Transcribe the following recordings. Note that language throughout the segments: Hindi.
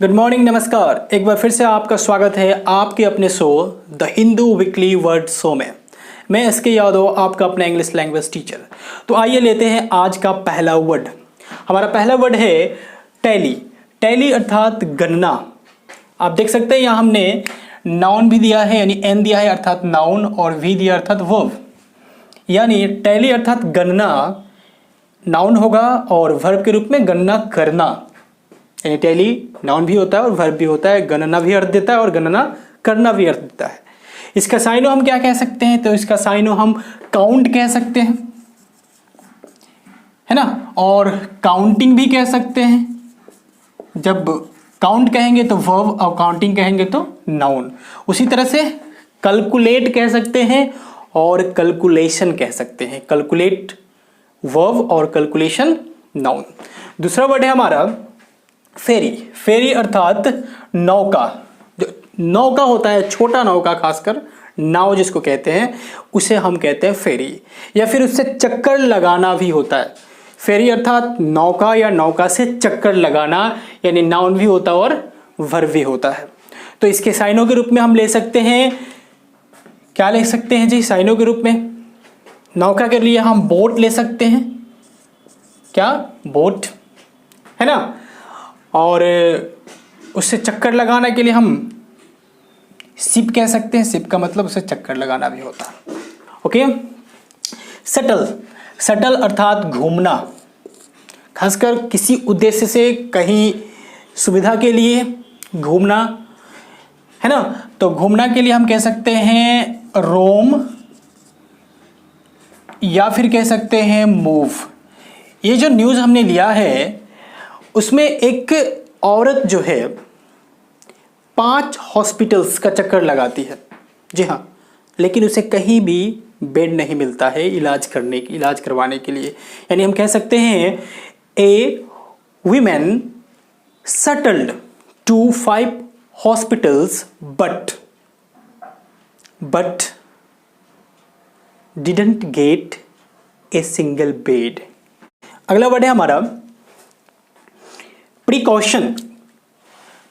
गुड मॉर्निंग, नमस्कार। एक बार फिर से आपका स्वागत है आपके अपने show the Hindu weekly word show में। मैं एसके यादव, आपका अपना इंग्लिश लैंग्वेज टीचर। तो आइए लेते हैं आज का पहला वर्ड। हमारा पहला वर्ड है टैली। टैली अर्थात गणना। आप देख सकते हैं यहाँ हमने नाउन भी दिया है, यानी एन दिया है अर्थात नाउन, और वी दिया अर्थात वर्ब। यानी टैली अर्थात गणना नाउन होगा और वर्ब के रूप में गणना करना। यानी टैली नाउन भी होता है और वर्ब भी होता है, गणना भी अर्थ देता है और गणना करना भी अर्थ देता है। इसका साइनो हम क्या कह सकते हैं? तो इसका साइनो हम काउंट कह सकते हैं, है ना, और काउंटिंग भी कह सकते हैं। जब काउंट कहेंगे तो वर्ब और काउंटिंग कहेंगे तो नाउन। उसी तरह से कैलकुलेट कह सकते हैं और कैलकुलेशन कह सकते हैं। कैलकुलेट वर्ब और कैलकुलेशन नाउन। दूसरा वर्ड है हमारा फेरी। फेरी अर्थात नौका। जो नौका होता है, छोटा नौका, खासकर नाव जिसको कहते हैं, उसे हम कहते हैं फेरी। या फिर उससे चक्कर लगाना भी होता है। फेरी अर्थात नौका या नौका से चक्कर लगाना, यानी नाउन भी होता है और वर्ब भी होता है। तो इसके साइनों के रूप में हम ले सकते हैं, क्या ले सकते हैं जी साइनों के रूप में? नौका के लिए हम बोट ले सकते हैं। क्या? बोट, है ना। और उससे चक्कर लगाना के लिए हम सिप कह सकते हैं। सिप का मतलब उससे चक्कर लगाना भी होता है। ओके। सटल। सटल अर्थात घूमना, खासकर किसी उद्देश्य से कहीं सुविधा के लिए घूमना, है ना। तो घूमना के लिए हम कह सकते हैं रोम, या फिर कह सकते हैं मूव। ये जो न्यूज़ हमने लिया है उसमें एक औरत जो है 5 हॉस्पिटल्स का चक्कर लगाती है। जी हाँ, लेकिन उसे कहीं भी बेड नहीं मिलता है इलाज करवाने के लिए। यानी हम कह सकते हैं a women shuttled to 5 hospitals but didn't get a single bed. अगला वर्ड है हमारा प्रिकॉशन।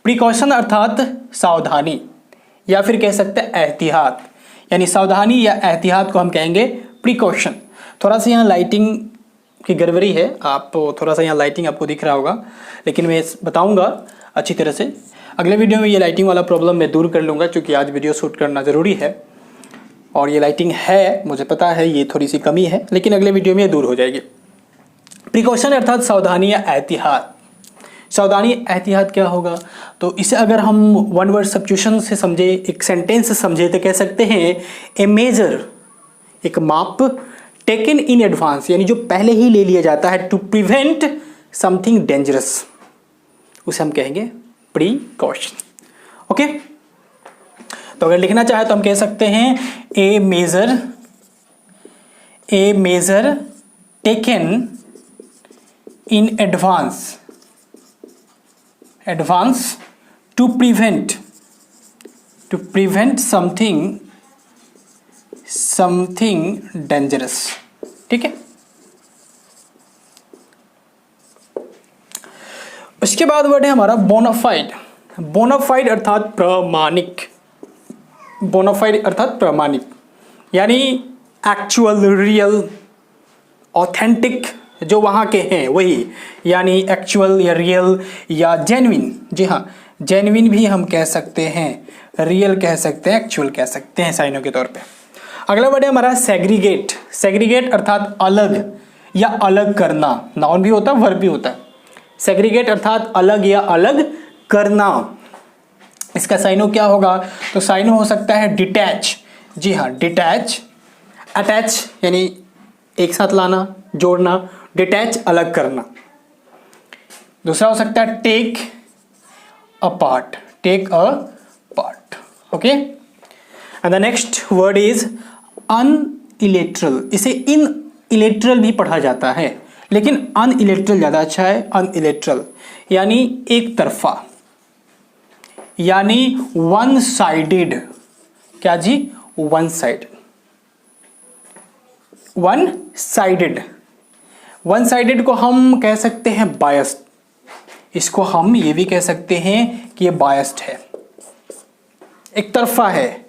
प्रिकॉशन अर्थात सावधानी, या फिर कह सकते हैं एहतियात। यानी सावधानी या एहतियात को हम कहेंगे प्रिकॉशन। थोड़ा सा यहाँ लाइटिंग की गड़बड़ी है, आप थोड़ा सा यहाँ लाइटिंग आपको दिख रहा होगा, लेकिन मैं बताऊंगा अच्छी तरह से। अगले वीडियो में ये लाइटिंग वाला प्रॉब्लम मैं दूर कर लूँगा, क्योंकि आज वीडियो शूट करना ज़रूरी है। और ये लाइटिंग है, मुझे पता है ये थोड़ी सी कमी है, लेकिन अगले वीडियो में ये दूर हो जाएगी। प्रिकॉशन अर्थात सावधानी या एहतियात। सावधानी एहतियात क्या होगा? तो इसे अगर हम वन वर्ड सब्स्टिट्यूशन से समझे, एक सेंटेंस से समझे, तो कह सकते हैं ए मेजर, एक माप, टेकन इन एडवांस, यानी जो पहले ही ले लिया जाता है, टू प्रिवेंट समथिंग डेंजरस, उसे हम कहेंगे प्रिकॉशन। ओके। तो अगर लिखना चाहे तो हम कह सकते हैं a measure taken in advance to prevent something dangerous. ठीक है। उसके बाद वर्ड है हमारा बोनाफाइड। बोनाफाइड अर्थात प्रामाणिक। बोनाफाइड अर्थात प्रामाणिक, यानी एक्चुअल, रियल, ऑथेंटिक जो वहाँ के हैं वही, यानी एक्चुअल या रियल या जेन्युइन। जी हाँ, जेन्युइन भी हम कह सकते हैं, रियल कह सकते हैं, एक्चुअल कह सकते हैं साइनों के तौर पे। अगला वर्ड है हमारा सेग्रीगेट। सेग्रीगेट अर्थात अलग या अलग करना। नाउन भी होता है, वर्ब भी होता है। सेग्रीगेट अर्थात अलग या अलग करना। इसका साइनो क्या होगा? तो साइनो हो सकता है डिटैच। जी हाँ, डिटैच। अटैच यानी एक साथ लाना, जोड़ना। डिटैच अलग करना। दूसरा हो सकता है take a part. Take a part. Okay. And the next word is unilateral. इसे इन इलेटरल भी पढ़ा जाता है, लेकिन अनइलेटरल ज्यादा अच्छा है। अनइलेटरल यानी एक तरफा, यानी वन साइडेड। क्या जी? One side. वन साइडेड को हम कह सकते हैं बायस्ड। इसको हम ये भी कह सकते हैं कि ये बायस्ड है, एक तरफा है।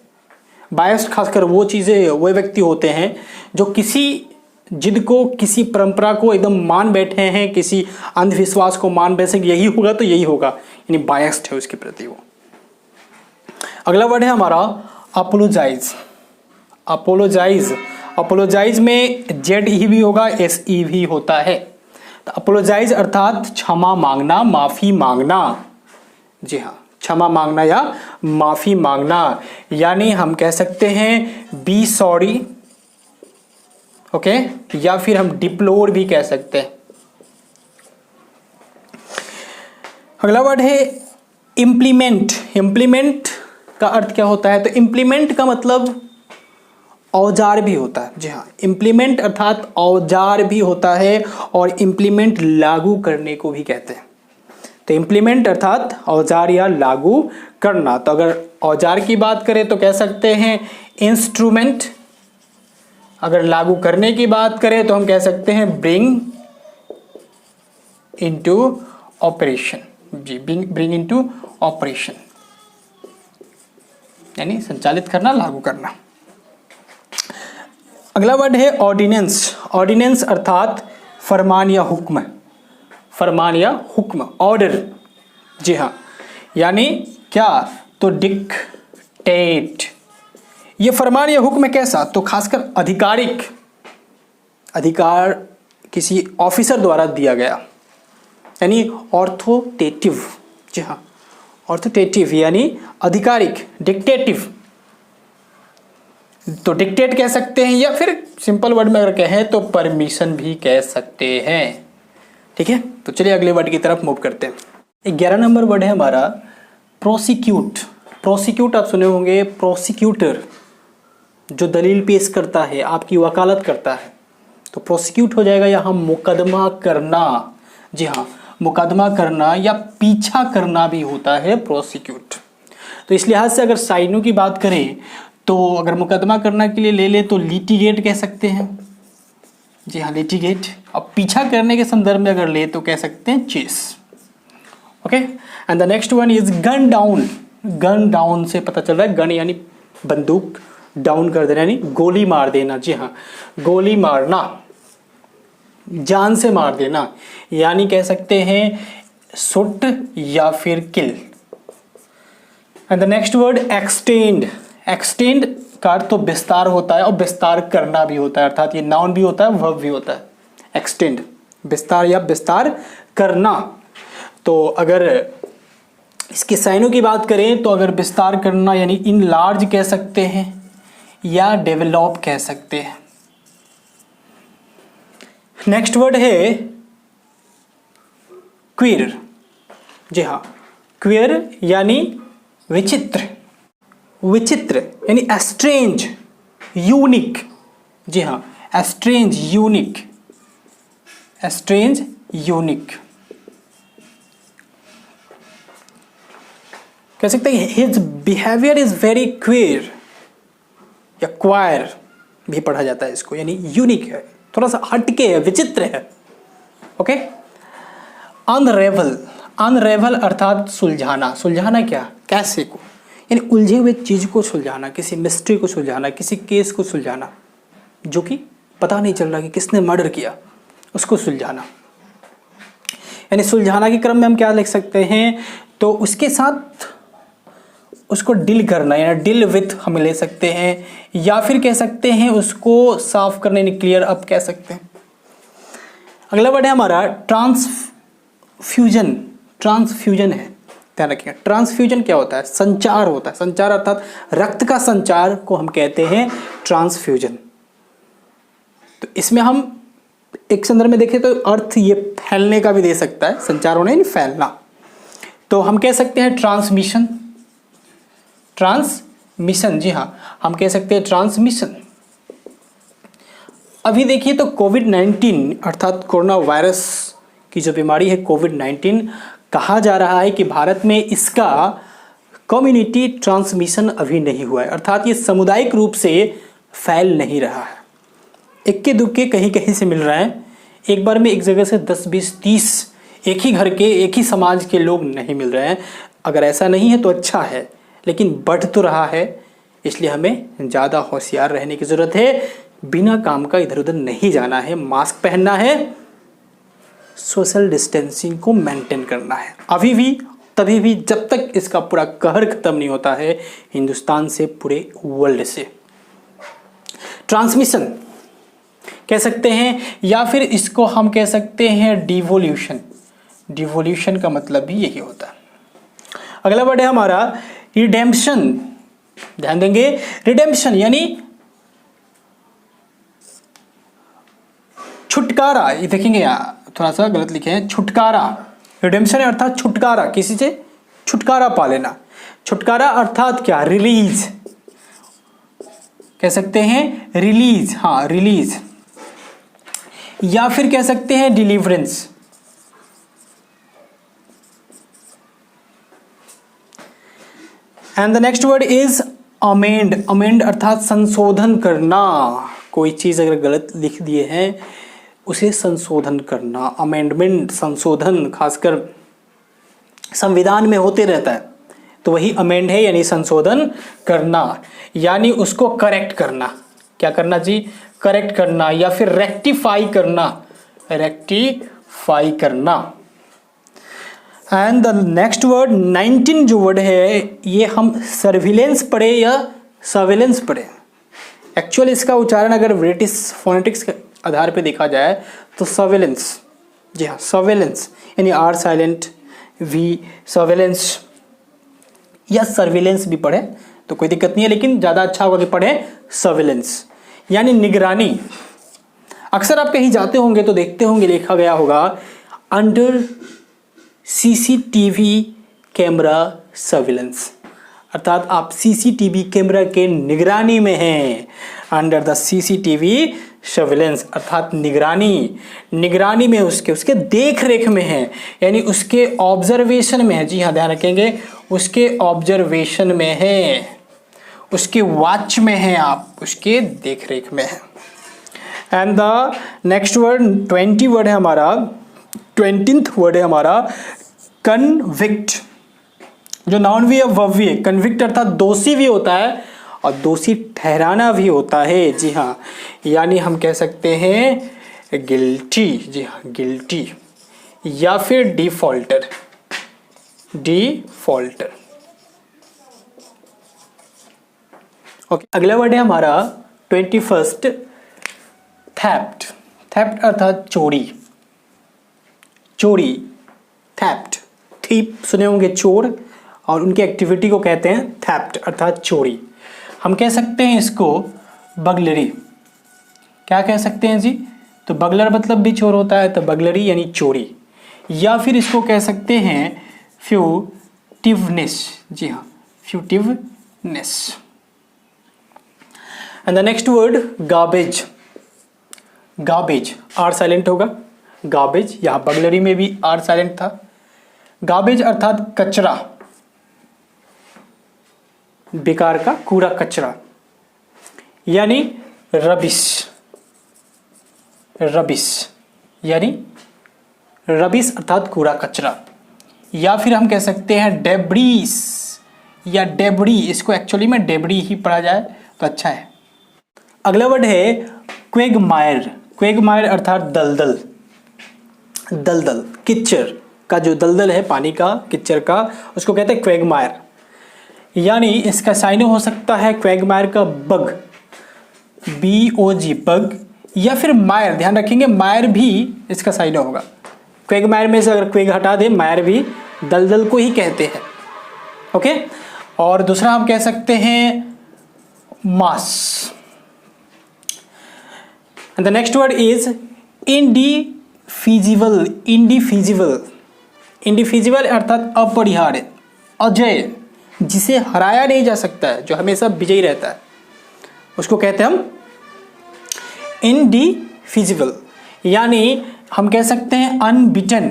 बायस्ड खासकर वो चीज़ें, वो व्यक्ति होते हैं जो किसी जिद को, किसी परंपरा को एकदम मान बैठे हैं, किसी अंधविश्वास को मान बैठे कि यही होगा तो यही होगा, यानी बायस्ड है उसके प्रति वो। अगला वर्ड है हमारा अपोलोजाइज। अपोलोजाइज, अपोलोजाइज में जेड ई भी होगा, एस ई भी होता है। तो अपोलोजाइज अर्थात क्षमा मांगना, माफी मांगना। जी हाँ, क्षमा मांगना या माफी मांगना, यानी हम कह सकते हैं बी सॉरी, ओके, या फिर हम डिप्लोर भी कह सकते हैं। अगला वर्ड है इम्प्लीमेंट। इम्प्लीमेंट का अर्थ क्या होता है? तो इम्प्लीमेंट का मतलब औजार भी होता है। जी हाँ, इम्प्लीमेंट अर्थात औजार भी होता है, और इम्प्लीमेंट लागू करने को भी कहते हैं। तो इम्प्लीमेंट अर्थात औजार या लागू करना। तो अगर औजार की बात करें तो कह सकते हैं इंस्ट्रूमेंट, अगर लागू करने की बात करें तो हम कह सकते हैं ब्रिंग इनटू ऑपरेशन। जी, ब्रिंग इनटू ऑपरेशन यानी संचालित करना, लागू करना। अगला वर्ड है ऑर्डिनेंस। ऑर्डिनेंस अर्थात फरमान या हुक्म, फरमान या हुक्म, ऑर्डर। जी हाँ, यानी क्या? तो डिक्टेट। ये फरमान या हुक्म कैसा? तो खासकर आधिकारिक अधिकार किसी ऑफिसर द्वारा दिया गया, यानी ऑर्थोटेटिव। जी हाँ, ऑर्थोटेटिव यानी आधिकारिक, डिक्टेटिव। तो डिक्टेट कह सकते हैं, या फिर सिंपल वर्ड में अगर कहें तो परमिशन भी कह सकते हैं। ठीक है, तो चलिए अगले वर्ड की तरफ मूव करते हैं। 11 नंबर वर्ड है हमारा प्रोसिक्यूट। प्रोसिक्यूट आप सुने होंगे, प्रोसिक्यूटर जो दलील पेश करता है, आपकी वकालत करता है, तो प्रोसिक्यूट हो जाएगा यहाँ मुकदमा करना। जी हाँ, मुकदमा करना या पीछा करना भी होता है प्रोसिक्यूट। तो इस लिहाज से अगर साइनों की बात करें तो अगर मुकदमा करना के लिए ले ले तो लिटिगेट कह सकते हैं। जी हाँ, लिटिगेट। अब पीछा करने के संदर्भ में अगर ले तो कह सकते हैं chess. Okay, and the next one is gun down. Gun down से पता चल रहा है गन यानी बंदूक, डाउन कर देना यानी गोली मार देना। जी हाँ, गोली मारना, जान से मार देना, यानी कह सकते हैं सुट या फिर kill. And the next word extend. Extend का अर्थ तो विस्तार होता है और विस्तार करना भी होता है, अर्थात ये नाउन भी होता है, वर्ब भी होता है। एक्सटेंड, विस्तार या विस्तार करना। तो अगर इसके साइनों की बात करें तो अगर विस्तार करना यानी इन लार्ज कह सकते हैं या डेवलप कह सकते हैं। नेक्स्ट वर्ड है क्वीर। जी हाँ, क्वीर यानी विचित्र, विचित्र यानी एस्ट्रेंज, यूनिक। जी हाँ, एस्ट्रेंज, यूनिक, एस्ट्रेंज, यूनिक कह सकते हैं। His behaviour is very queer या क्वायर भी पढ़ा जाता है इसको, यानी यूनिक है, थोड़ा सा हटके है, विचित्र है। ओके, अनरेवल। अनरेवल अर्थात सुलझाना। सुलझाना क्या? कैसे को, यानी उलझे हुए चीज को सुलझाना, किसी मिस्ट्री को सुलझाना, किसी केस को सुलझाना जो कि पता नहीं चल रहा कि किसने मर्डर किया, उसको सुलझाना। यानी सुलझाना के क्रम में हम क्या लिख सकते हैं? तो उसके साथ उसको डील करना, यानी डील विथ हम ले सकते हैं, या फिर कह सकते हैं उसको साफ करने, यानी क्लियर अप कह सकते हैं। अगला वर्ड है हमारा ट्रांसफ्यूजन। ट्रांसफ्यूजन है, ध्यान रखिएगा। ट्रांसफ्यूजन क्या होता है? संचार होता है। संचार अर्थात रक्त का संचार को हम कहते हैं ट्रांसफ्यूजन। तो इसमें हम एक संदर्भ में देखें तो अर्थ ये फैलने का भी दे सकता है, संचार होना यानी फैलना। तो हम कह सकते हैं ट्रांसमिशन। ट्रांसमिशन, जी हाँ, हम कह सकते हैं ट्रांसमिशन। अभी देखिए तो कोविड-19 अर्थात कोरोना वायरस की जो बीमारी है कोविड-19, कहा जा रहा है कि भारत में इसका कम्युनिटी ट्रांसमिशन अभी नहीं हुआ है, अर्थात ये सामुदायिक रूप से फैल नहीं रहा है। इक्के दुक्के कहीं कहीं से मिल रहा है, एक बार में एक जगह से 10, 20, 30 एक ही घर के, एक ही समाज के लोग नहीं मिल रहे हैं। अगर ऐसा नहीं है तो अच्छा है, लेकिन बढ़ तो रहा है, इसलिए हमें ज़्यादा होशियार रहने की ज़रूरत है। बिना काम का इधर उधर नहीं जाना है, मास्क पहनना है, सोशल डिस्टेंसिंग को मेंटेन करना है। अभी भी, तभी भी, जब तक इसका पूरा कहर खत्म नहीं होता है हिंदुस्तान से, पूरे वर्ल्ड से। ट्रांसमिशन कह सकते हैं, या फिर इसको हम कह सकते हैं डिवोल्यूशन। डिवोल्यूशन का मतलब भी यही होता है। अगला वर्ड है हमारा रिडेम्पशन। ध्यान देंगे, रिडेम्पशन यानी छुटकारा। ये देखेंगे यहाँ थोड़ा सा गलत लिखे हैं, छुटकारा। रिडेम्पशन अर्थात छुटकारा, किसी से छुटकारा पा लेना। छुटकारा अर्थात क्या? रिलीज कह सकते हैं, रिलीज, हाँ रिलीज, या फिर कह सकते हैं deliverance. And the next word is amend. Amend अर्थात संशोधन करना। कोई चीज अगर गलत लिख दिए हैं उसे संशोधन करना। अमेंडमेंट, संशोधन, खासकर संविधान में होते रहता है, तो वही अमेंड है, यानी संशोधन करना, यानी उसको करेक्ट करना। क्या करना जी? करेक्ट करना, या फिर रेक्टिफाई करना। रेक्टिफाई करना। एंड द नेक्स्ट वर्ड 19 जो वर्ड है, ये हम सर्विलेंस पढ़े या सर्विलेंस पढ़े। एक्चुअली इसका उच्चारण अगर ब्रिटिश फोनेटिक्स के आधार पे देखा जाए तो सर्विलेंस, जी हाँ सर्विलेंस, यानी आर साइलेंट वी, सर्विलेंस, या सर्विलेंस भी पढ़े तो कोई दिक्कत नहीं है, लेकिन ज़्यादा अच्छा होगा कि पढ़े सर्विलेंस, यानी निगरानी। अक्सर आप कहीं जाते होंगे तो देखते होंगे लिखा गया होगा अंडर सीसीटीवी कैमरा सर्विलेंस, अर्थात आप सीसीटीवी कैमरा के निगरानी में हैं। अंडर द सीसीटीवी सर्विलेंस अर्थात निगरानी, निगरानी में, उसके देख रेख में है, यानी उसके ऑब्जर्वेशन में है। जी हाँ, ध्यान रखेंगे, उसके ऑब्जर्वेशन में है, उसके वॉच में है, आप उसके देख रेख में है। And the next word 20 word है हमारा, 20th वर्ड है हमारा कन्विक्ट, जो नाउन भी है वर्ब भी है। कन्विक्ट अर्थात दोषी भी होता है और दोषी ठहराना भी होता है। जी हाँ, यानी हम कह सकते हैं गिल्टी। जी हाँ, गिल्टी, या फिर डिफॉल्टर। डिफॉल्टर। ओके, अगला वर्ड है हमारा 21st थेफ्ट। थेफ्ट अर्थात चोरी। चोरी, थेफ्ट, थीप सुने होंगे चोर, और उनकी एक्टिविटी को कहते हैं थेफ्ट अर्थात चोरी। हम कह सकते हैं इसको बगलरी। क्या कह सकते हैं जी? तो बगलर मतलब भी चोर होता है, तो बगलरी यानी चोरी, या फिर इसको कह सकते हैं फ्यूटिवनेस। जी हाँ, furtiveness. And the next word garbage. Garbage, R silent होगा, गार्बेज, यहाँ बगलरी में भी आर साइलेंट था। गार्बेज अर्थात कचरा, बेकार का, कूड़ा कचरा, यानी रबिश। रबिश यानी रबिश अर्थात कूड़ा कचरा, या फिर हम कह सकते हैं डेब्रीज या डेबरी। इसको एक्चुअली में डेबरी ही पढ़ा जाए तो अच्छा है। अगला वर्ड है क्वेगमायर। क्वेगमायर अर्थात दलदल। दलदल, किच्चर का जो दलदल है, पानी का, किच्चर का, उसको कहते हैं क्वेगमायर। यानी इसका साइनो हो सकता है क्वेगमायर का बग, BOG बग, या फिर मायर। ध्यान रखेंगे, मायर भी इसका साइनो होगा। क्वेगमायर में से अगर क्वेग हटा दे, मायर भी दलदल को ही कहते हैं। ओके, और दूसरा हम कह सकते हैं mass. And the next word is indefeasible. Indefeasible, indefeasible अर्थात अपरिहार्य, अजय, जिसे हराया नहीं जा सकता है, जो हमेशा विजयी रहता है, उसको कहते हैं हम इंडिफिजिबल। यानी हम कह सकते हैं अनबिटन।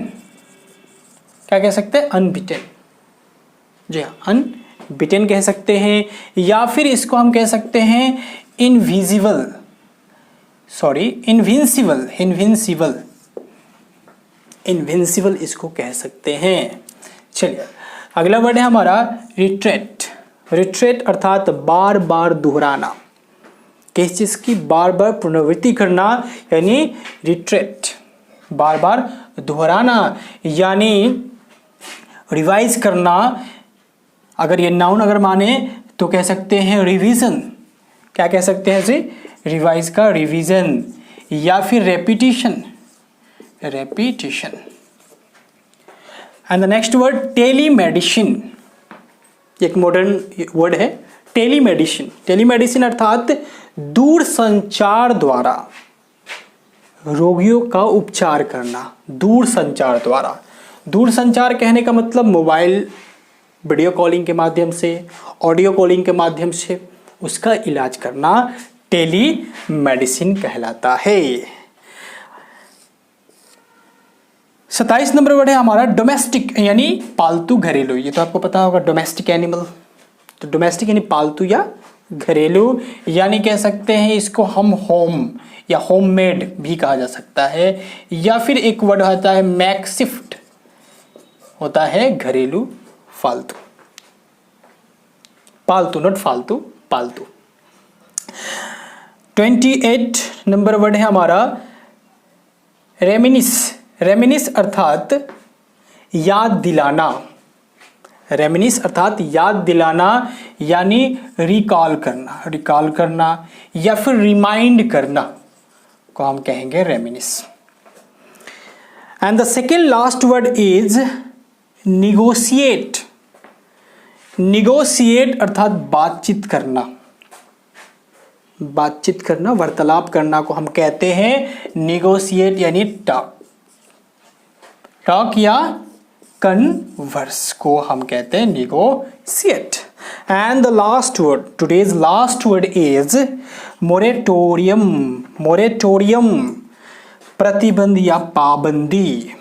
क्या कह सकते हैं? अनबिटन। जी हाँ, अनबिटन कह सकते हैं, या फिर इसको हम कह सकते हैं invisible, sorry invincible. Invincible, invincible इसको कह सकते हैं। चलिए अगला वर्ड है हमारा रिट्रेट। रिट्रेट अर्थात बार बार दोहराना, किस चीज की बार बार पुनरावृत्ति करना, यानी रिट्रेट बार बार दोहराना यानी रिवाइज करना। अगर ये नाउन अगर माने तो कह सकते हैं रिवीजन। क्या कह सकते हैं इसे? रिवाइज का रिवीजन, या फिर repetition, repetition. And the next word telemedicine, एक मॉडर्न वर्ड है टेलीमेडिसिन। टेलीमेडिसिन अर्थात दूर संचार द्वारा रोगियों का उपचार करना, दूर संचार द्वारा। दूर संचार कहने का मतलब मोबाइल वीडियो कॉलिंग के माध्यम से, ऑडियो कॉलिंग के माध्यम से उसका इलाज करना टेली मेडिसिन कहलाता है। 27 नंबर वर्ड है हमारा डोमेस्टिक यानी पालतू घरेलू। ये तो आपको पता होगा डोमेस्टिक एनिमल, तो डोमेस्टिक यानी पालतू या घरेलू, यानी कह सकते हैं इसको हम होम या होममेड भी कहा जा सकता है, या फिर एक वर्ड आता है मैकशिफ्ट, होता है घरेलू फालतू, पालतू नॉट फालतू, पालतू। 28 नंबर वर्ड है हमारा रेमिनिस। रेमिनिस अर्थात याद दिलाना, रेमिनिस अर्थात याद दिलाना यानी रिकॉल करना, रिकॉल करना या फिर रिमाइंड करना को हम कहेंगे रेमिनिस। And the second last word is negotiate. Negotiate अर्थात बातचीत करना, बातचीत करना, वार्तालाप करना को हम कहते हैं निगोशिएट यानी टॉक, टॉक या कन्वर्स को हम कहते हैं negotiate. And the last word, today's last word is moratorium. Moratorium प्रतिबंध या पाबंदी,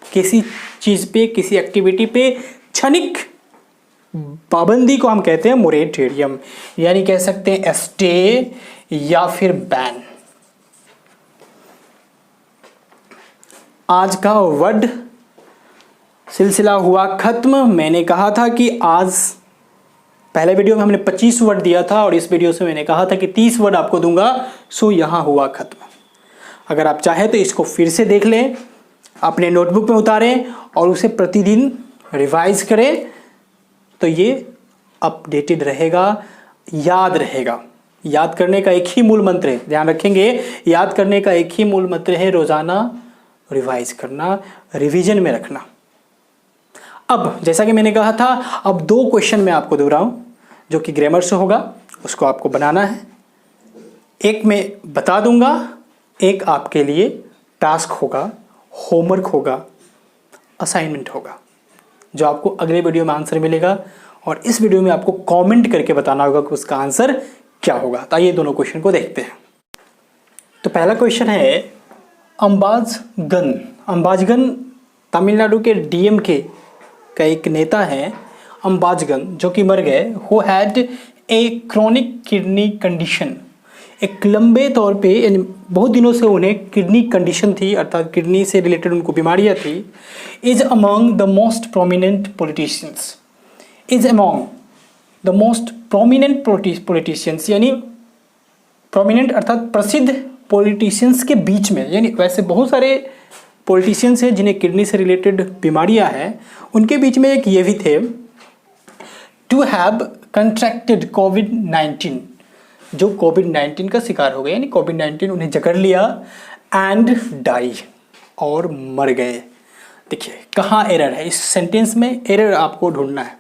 किसी चीज पे, किसी एक्टिविटी पे क्षणिक पाबंदी को हम कहते हैं मोरेटोरियम, यानी कह सकते हैं स्टे या फिर बैन। आज का वर्ड सिलसिला हुआ खत्म। मैंने कहा था कि आज पहले वीडियो में हमने 25 वर्ड दिया था और इस वीडियो से मैंने कहा था कि 30 वर्ड आपको दूंगा, सो यहां हुआ खत्म। अगर आप चाहें तो इसको फिर से देख लें, अपने नोटबुक में उतारें और उसे प्रतिदिन रिवाइज करें, तो ये अपडेटेड रहेगा, याद रहेगा। याद करने का एक ही मूल मंत्र है, ध्यान रखेंगे, याद करने का एक ही मूल मंत्र है रोजाना रिवाइज करना, रिवीजन में रखना। अब जैसा कि मैंने कहा था, अब 2 क्वेश्चन मैं आपको दे रहा हूं जो कि ग्रामर से होगा, उसको आपको बनाना है। एक मैं बता दूंगा, एक आपके लिए टास्क होगा, होमवर्क होगा, असाइनमेंट होगा, जो आपको अगले वीडियो में आंसर मिलेगा और इस वीडियो में आपको कमेंट करके बताना होगा कि उसका आंसर क्या होगा। तो आइए दोनों क्वेश्चन को देखते हैं। तो पहला क्वेश्चन है अंबाजगन। अंबाजगन तमिलनाडु के डीएमके का एक नेता है अंबाजगन, जो कि मर गए। Who had a chronic kidney condition, एक लंबे तौर पे बहुत दिनों से उन्हें किडनी कंडीशन थी, अर्थात किडनी से रिलेटेड उनको बीमारियां थी। Is among the most prominent politicians, is among the most prominent politicians, यानी प्रोमिनेंट अर्थात प्रसिद्ध पॉलिटिशियंस के बीच में, यानी वैसे बहुत सारे पॉलिटिशियंस हैं जिन्हें किडनी से रिलेटेड बीमारियां हैं, उनके बीच में एक ये भी थे टू हैव कंट्रैक्टेड कोविड-19, जो कोविड-19 का शिकार हो गए, यानी कोविड-19 उन्हें जकड़ लिया, एंड डाई, और मर गए। देखिए कहाँ एरर है इस सेंटेंस में, एरर आपको ढूंढना है।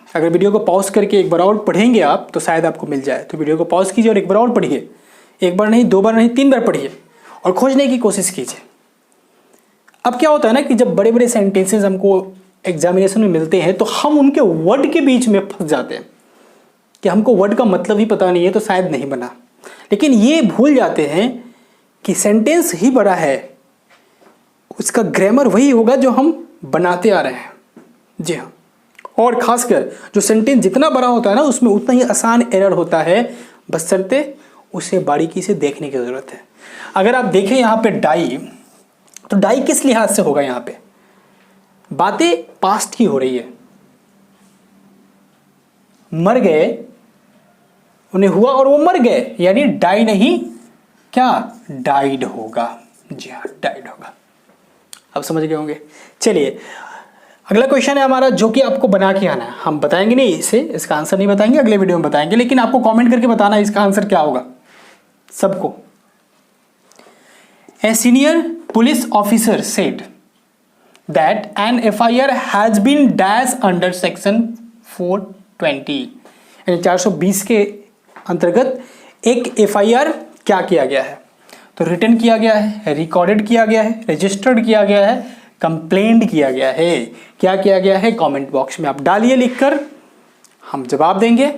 अगर वीडियो को पॉज करके एक बार और पढ़ेंगे आप तो शायद आपको मिल जाए, तो वीडियो को पॉज कीजिए और एक बार और पढ़िए, एक बार नहीं, 2 बार नहीं, 3 बार पढ़िए और खोजने की कोशिश कीजिए। अब क्या होता है ना कि जब बड़े बड़े सेंटेंसेस हमको एग्जामिनेशन में मिलते हैं तो हम उनके वर्ड के बीच में फंस जाते हैं कि हमको वर्ड का मतलब ही पता नहीं है तो शायद नहीं बना, लेकिन ये भूल जाते हैं कि सेंटेंस ही बड़ा है, उसका ग्रामर वही होगा जो हम बनाते आ रहे हैं। जी हाँ, और खासकर जो सेंटेंस जितना बड़ा होता है ना उसमें उतना ही आसान एरर होता है, बशर्ते उसे बारीकी से देखने की ज़रूरत है। अगर आप देखें यहाँ पे डाई, तो डाई किस लिहाज से होगा? यहां पे बातें पास्ट की हो रही है, मर गए, उन्हें हुआ और वो मर गए, यानी डाई नहीं, क्या डाइड होगा। जी हाँ, डाइड होगा। अब समझ गए होंगे। चलिए अगला क्वेश्चन है हमारा, जो कि आपको बना के आना है। हम बताएंगे नहीं इसे, इसका आंसर नहीं बताएंगे, अगले वीडियो में बताएंगे, लेकिन आपको कमेंट करके बताना है इसका आंसर क्या होगा सबको। A senior police officer said that an FIR has been dash under section 420, यानी 420 के अंतर्गत एक FIR क्या किया गया है? तो रिटर्न किया गया है, रिकॉर्डेड किया गया है, रजिस्टर्ड किया गया है, कंप्लेंट किया गया है। क्या किया गया है? कमेंट बॉक्स में आप डालिए लिखकर, हम जवाब देंगे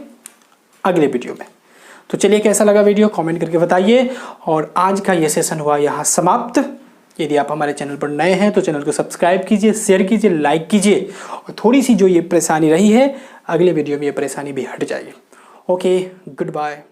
अगले वीडियो में। तो चलिए कैसा लगा वीडियो कमेंट करके बताइए। और आज का ये सेशन हुआ यहाँ समाप्त। यदि आप हमारे चैनल पर नए हैं तो चैनल को सब्सक्राइब कीजिए, शेयर कीजिए, लाइक कीजिए, और थोड़ी सी जो ये परेशानी रही है अगले वीडियो में ये परेशानी भी हट जाएगी। Okay, good bye.